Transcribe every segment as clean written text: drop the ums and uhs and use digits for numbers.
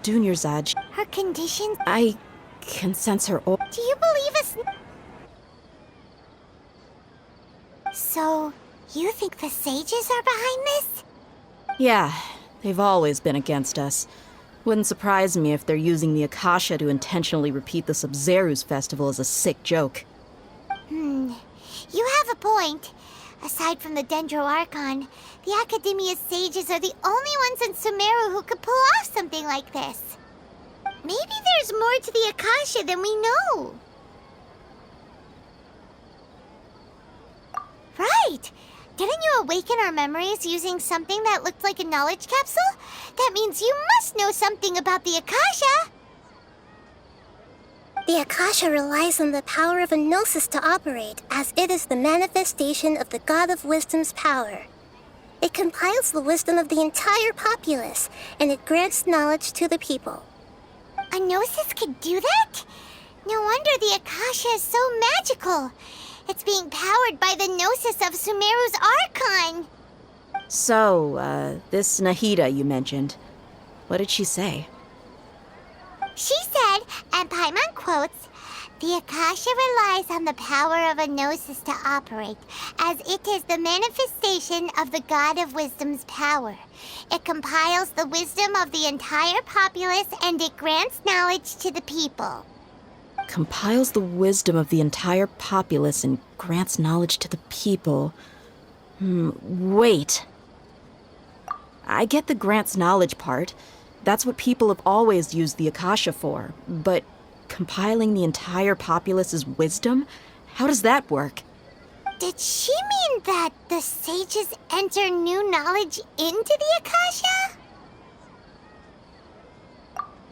Dunyarzad. Her condition? I can sense her aura. Do you believe us? So, you think the sages are behind this? Yeah, they've always been against us. Wouldn't surprise me if they're using the Akasha to intentionally repeat the Sub-Zeru's festival as a sick joke. You have a point. Aside from the Dendro Archon, the Academia's sages are the only ones in Sumeru who could pull off something like this. Maybe there's more to the Akasha than we know. Right! Didn't you awaken our memories using something that looked like a knowledge capsule? That means you must know something about the Akasha! The Akasha relies on the power of a gnosis to operate, as it is the manifestation of the God of Wisdom's power. It compiles the wisdom of the entire populace, and it grants knowledge to the people. A gnosis could do that? No wonder the Akasha is so magical. It's being powered by the gnosis of Sumeru's Archon. So, this Nahida you mentioned, what did she say? She said, and Paimon quotes, "The Akasha relies on the power of a gnosis to operate, as it is the manifestation of the God of Wisdom's power. It compiles the wisdom of the entire populace and it grants knowledge to the people." Compiles the wisdom of the entire populace and grants knowledge to the people. Wait. I get the grants knowledge part. That's what people have always used the Akasha for. But compiling the entire populace's wisdom? How does that work? Did she mean that the sages enter new knowledge into the Akasha?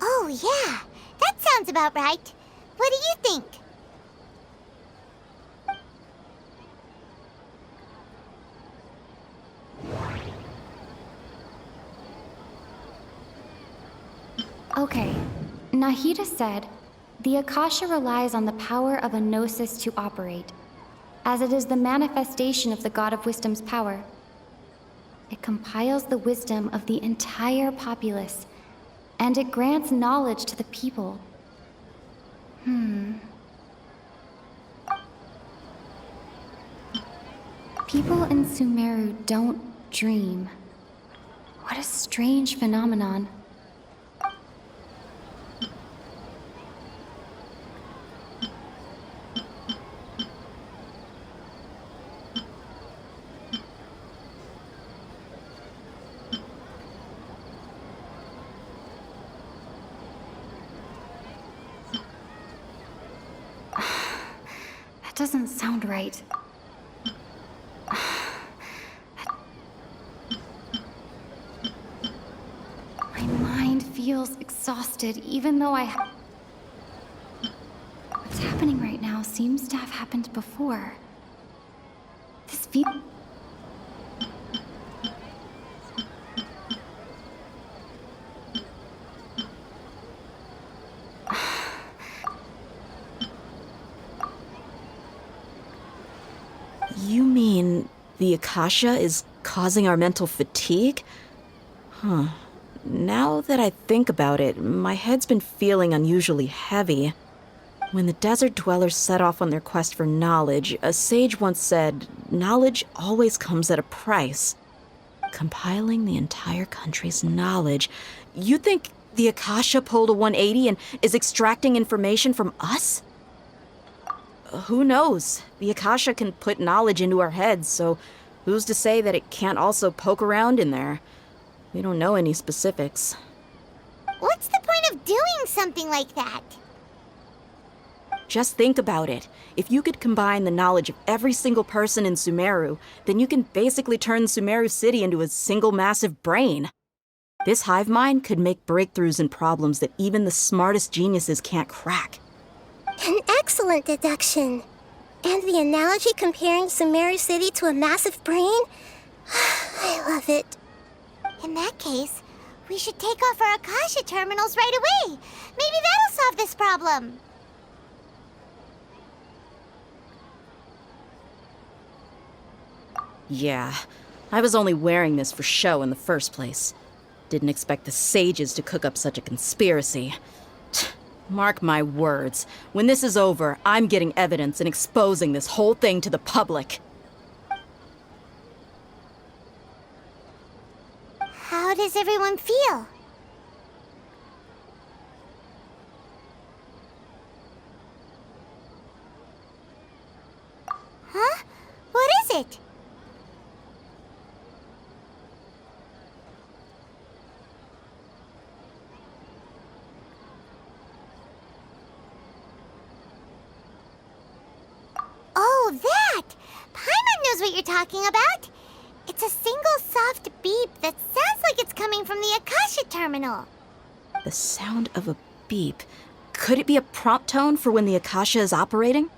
Oh yeah, that sounds about right. What do you think? Okay, Nahida said, the Akasha relies on the power of a gnosis to operate, as it is the manifestation of the God of Wisdom's power. It compiles the wisdom of the entire populace, and it grants knowledge to the people. People in Sumeru don't dream. What a strange phenomenon. That doesn't sound right. My mind feels exhausted, even though what's happening right now seems to have happened before. This You mean the Akasha is causing our mental fatigue? Now that I think about it, my head's been feeling unusually heavy. When the desert dwellers set off on their quest for knowledge, a sage once said, knowledge always comes at a price. Compiling the entire country's knowledge. You think the Akasha pulled a 180 and is extracting information from us? Who knows? The Akasha can put knowledge into our heads, so who's to say that it can't also poke around in there? We don't know any specifics. What's the point of doing something like that? Just think about it. If you could combine the knowledge of every single person in Sumeru, then you can basically turn Sumeru City into a single massive brain. This hive mind could make breakthroughs in problems that even the smartest geniuses can't crack. An excellent deduction. And the analogy comparing Sumeru City to a massive brain? I love it. In that case, we should take off our Akasha terminals right away. Maybe that'll solve this problem. Yeah, I was only wearing this for show in the first place. Didn't expect the sages to cook up such a conspiracy. Mark my words. When this is over, I'm getting evidence and exposing this whole thing to the public. How does everyone feel? Huh? What is it? Oh, that! Paimon knows what you're talking about. It's a single soft beep that sounds like it's coming from the Akasha terminal. The sound of a beep. Could it be a prompt tone for when the Akasha is operating?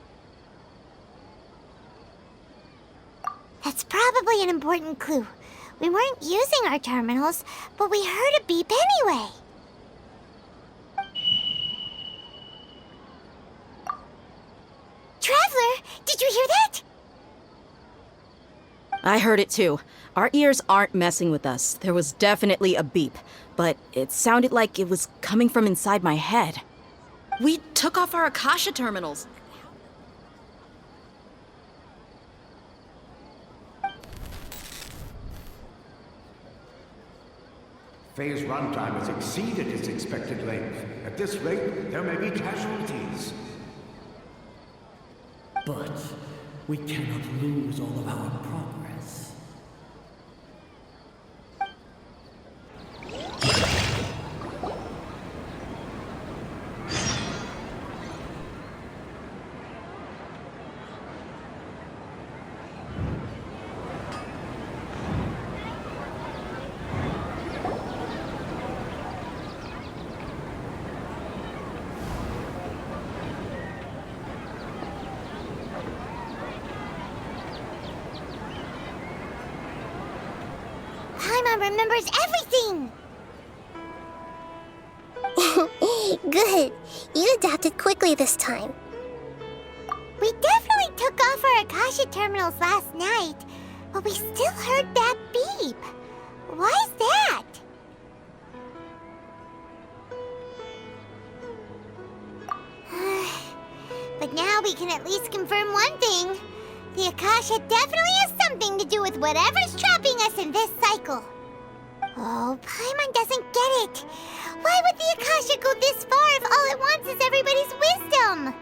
That's probably an important clue. We weren't using our terminals, but we heard a beep anyway. Traveler, did you hear that? I heard it too. Our ears aren't messing with us. There was definitely a beep, but it sounded like it was coming from inside my head. We took off our Akasha terminals. Phase runtime has exceeded its expected length. At this rate, there may be casualties. But we cannot lose all of our progress. Paimon remembers everything! Good. You adapted quickly this time. We definitely took off our Akasha terminals last night, but we still heard that beep. Why's that? But now we can at least confirm one thing. The Akasha definitely has something to do with whatever's trapping us in this cycle. Oh, Paimon doesn't get it. Why would the Akasha go this far if all it wants is everybody's wisdom?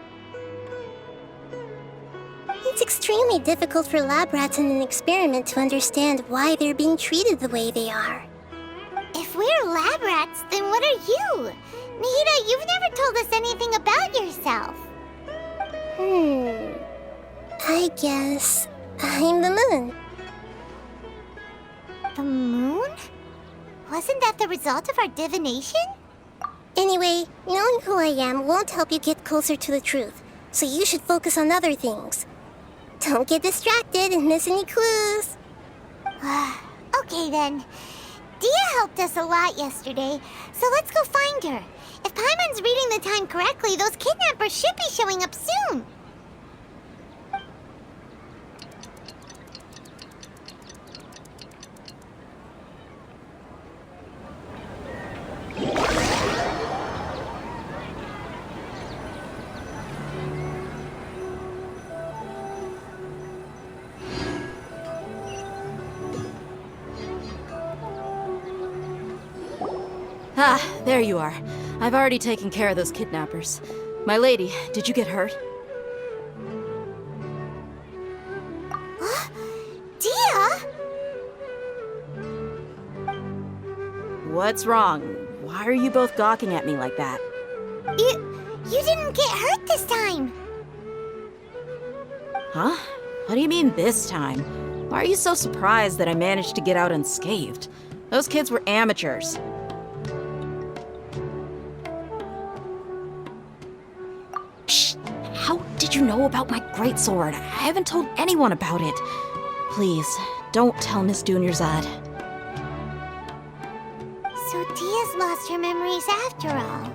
It's extremely difficult for lab rats in an experiment to understand why they're being treated the way they are. If we're lab rats, then what are you? Nihida, you've never told us anything about yourself. I guess I'm the moon. The moon? Wasn't that the result of our divination? Anyway, knowing who I am won't help you get closer to the truth, so you should focus on other things. Don't get distracted and miss any clues. Okay then. Dia helped us a lot yesterday, so let's go find her. If Paimon's reading the time correctly, those kidnappers should be showing up soon. Ah, there you are. I've already taken care of those kidnappers. My lady, did you get hurt? Dia? What's wrong? Why are you both gawking at me like that? You didn't get hurt this time. Huh? What do you mean this time? Why are you so surprised that I managed to get out unscathed? Those kids were amateurs. Shh! How did you know about my greatsword? I haven't told anyone about it. Please, don't tell Miss Dunyarzad. So Dia's lost her memories after all.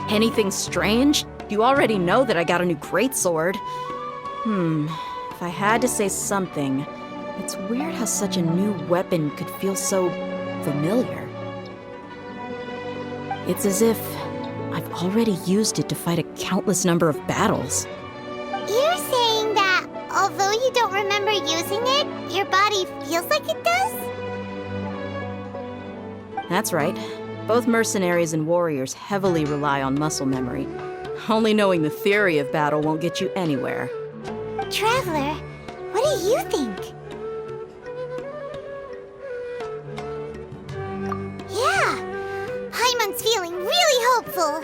Anything strange? You already know that I got a new greatsword. If I had to say something, It's weird how such a new weapon could feel so familiar. It's as if I've already used it to fight a countless number of battles. You're saying that although you don't remember using it, your body feels like it does? That's right. Both mercenaries and warriors heavily rely on muscle memory. Only knowing the theory of battle won't get you anywhere. Traveler, what do you think? Yeah, Paimon's feeling really hopeful.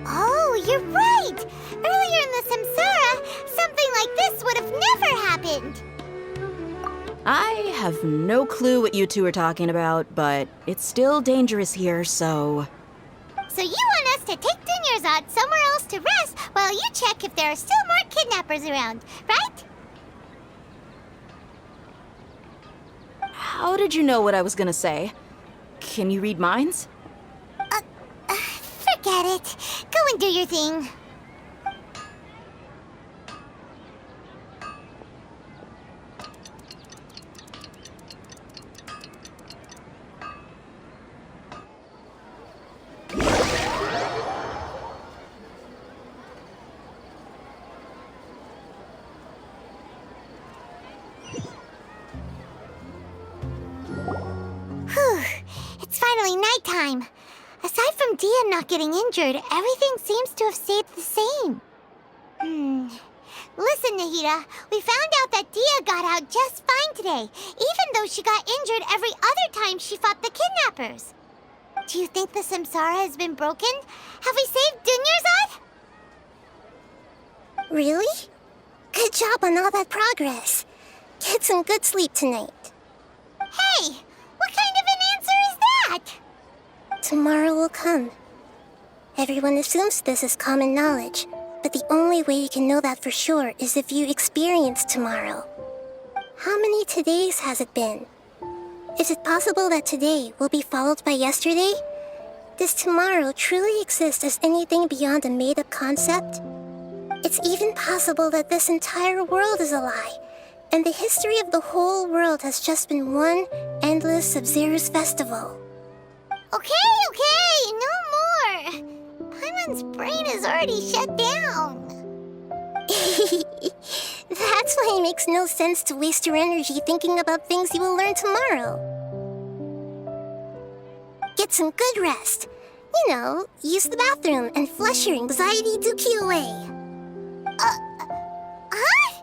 Oh, you're right! Earlier in the Samsara, something like this would have never happened. I have no clue what you two are talking about, but it's still dangerous here, so... So you want us to take Dunyarzad somewhere else to rest while you check if there are still more kidnappers around, right? How did you know what I was gonna say? Can you read minds? Forget it. Go and do your thing. Whew, it's finally nighttime. Aside from Dia not getting injured, everything seems to have stayed the same. Listen, Nahida, we found out that Dia got out just fine today, even though she got injured every other time she fought the kidnappers. Do you think the Samsara has been broken? Have we saved Dunyarzad? Really? Good job on all that progress. Get some good sleep tonight. Hey, what kind of an answer is that? Tomorrow will come. Everyone assumes this is common knowledge, but the only way you can know that for sure is if you experience tomorrow. How many todays has it been? Is it possible that today will be followed by yesterday? Does tomorrow truly exist as anything beyond a made-up concept? It's even possible that this entire world is a lie, and the history of the whole world has just been one endless Sub-Zero's festival. Okay, no more. Paimon's brain is already shut down. That's why it makes no sense to waste your energy thinking about things you will learn tomorrow. Get some good rest. You know, use the bathroom and flush your anxiety dookie away. Huh?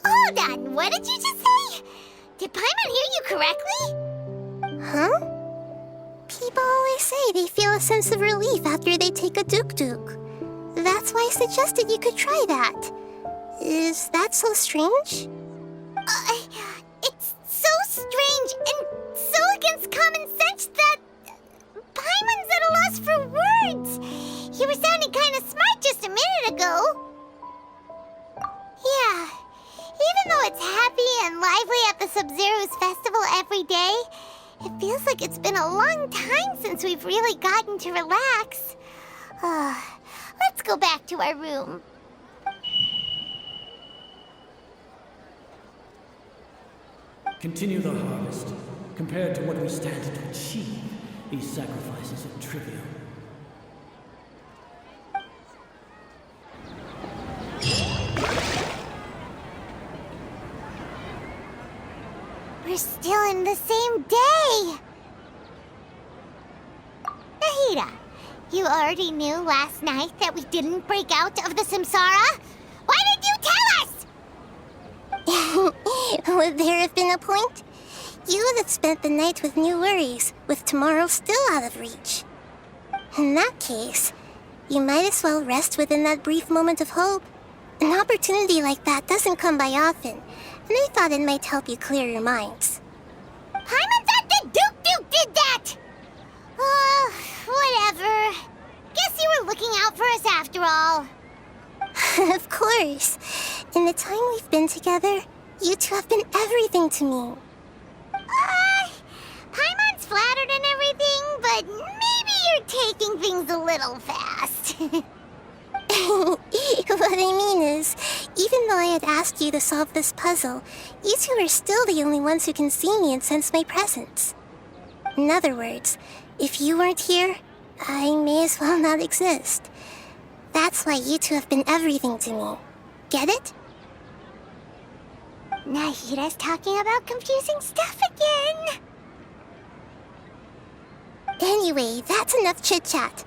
Hold on, what did you just say? Did Paimon hear you correctly? Huh? People always say they feel a sense of relief after they take a duk-duk. That's why I suggested you could try that. Is that so strange? It's so strange and so against common sense that Paimon's at a loss for words. You were sounding kind of smart just a minute ago. Yeah, even though it's happy and lively at the Sub-Zero's festival every day, it feels like it's been a long time since we've really gotten to relax. Let's go back to our room. Continue the harvest. Compared to what we stand to achieve, these sacrifices are trivial. We're still in the same day! Nahida, you already knew last night that we didn't break out of the Samsara? Why did you tell us? Would there have been a point? You would have spent the night with new worries, with tomorrow still out of reach. In that case, you might as well rest within that brief moment of hope. An opportunity like that doesn't come by often, and I thought it might help you clear your minds. Paimon thought that Duke did that! Whatever. Guess you were looking out for us after all. Of course. In the time we've been together, you two have been everything to me. Paimon's flattered and everything, but maybe you're taking things a little fast. What I mean is, Even though I had asked you to solve this puzzle, you two are still the only ones who can see me and sense my presence. In other words, if you weren't here, I may as well not exist. That's why you two have been everything to me. Get it? Nahida's talking about confusing stuff again. Anyway, that's enough chit-chat.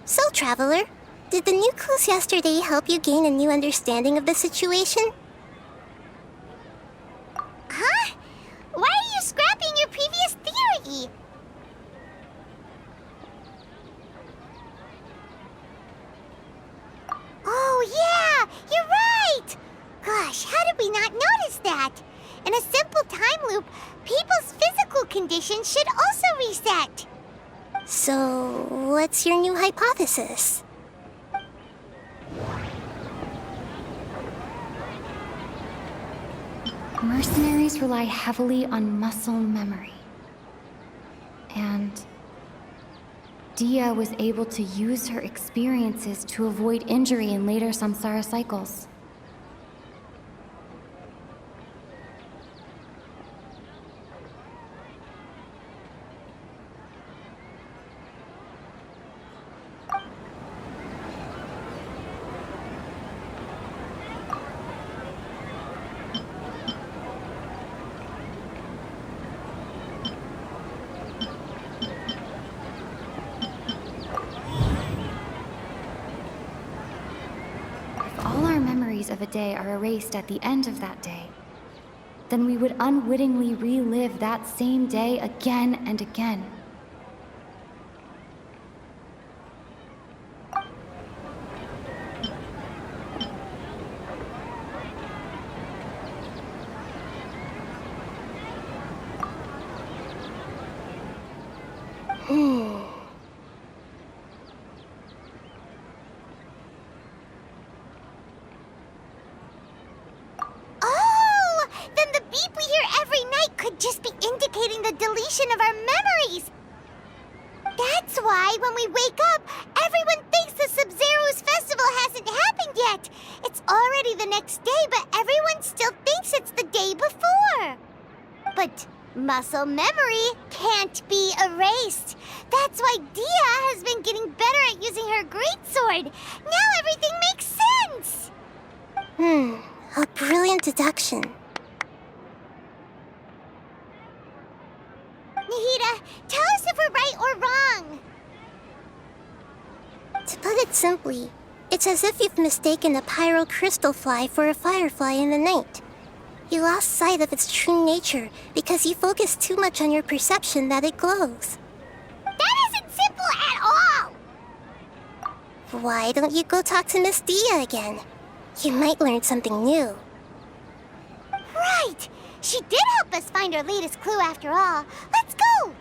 So, Traveler, did the new clues yesterday help you gain a new understanding of the situation? Huh? Why are you scrapping your previous theory? Oh, yeah! You're right! Gosh, how did we not notice that? In a simple time loop, people's physical condition should also reset. So, what's your new hypothesis? Mercenaries rely heavily on muscle memory. And Dia was able to use her experiences to avoid injury in later samsara cycles. All our memories of a day are erased at the end of that day, then we would unwittingly relive that same day again and again. Oh! Then the beep we hear every night could just be indicating the deletion of our memories. That's why when we wake up, everyone thinks the Sub-Zero's festival hasn't happened yet. It's already the next day, but everyone still thinks it's the day before. But muscle memory can't be erased. That's why Dia has been getting better at using her greatsword. Now everything makes sense. A brilliant deduction. Nahida, tell us if we're right or wrong. To put it simply, it's as if you've mistaken a pyro crystal fly for a firefly in the night. You lost sight of its true nature because you focused too much on your perception that it glows. That isn't simple at all. Why don't you go talk to Miss Dia again? You might learn something new. Right. She did help us find our latest clue after all. Let's go.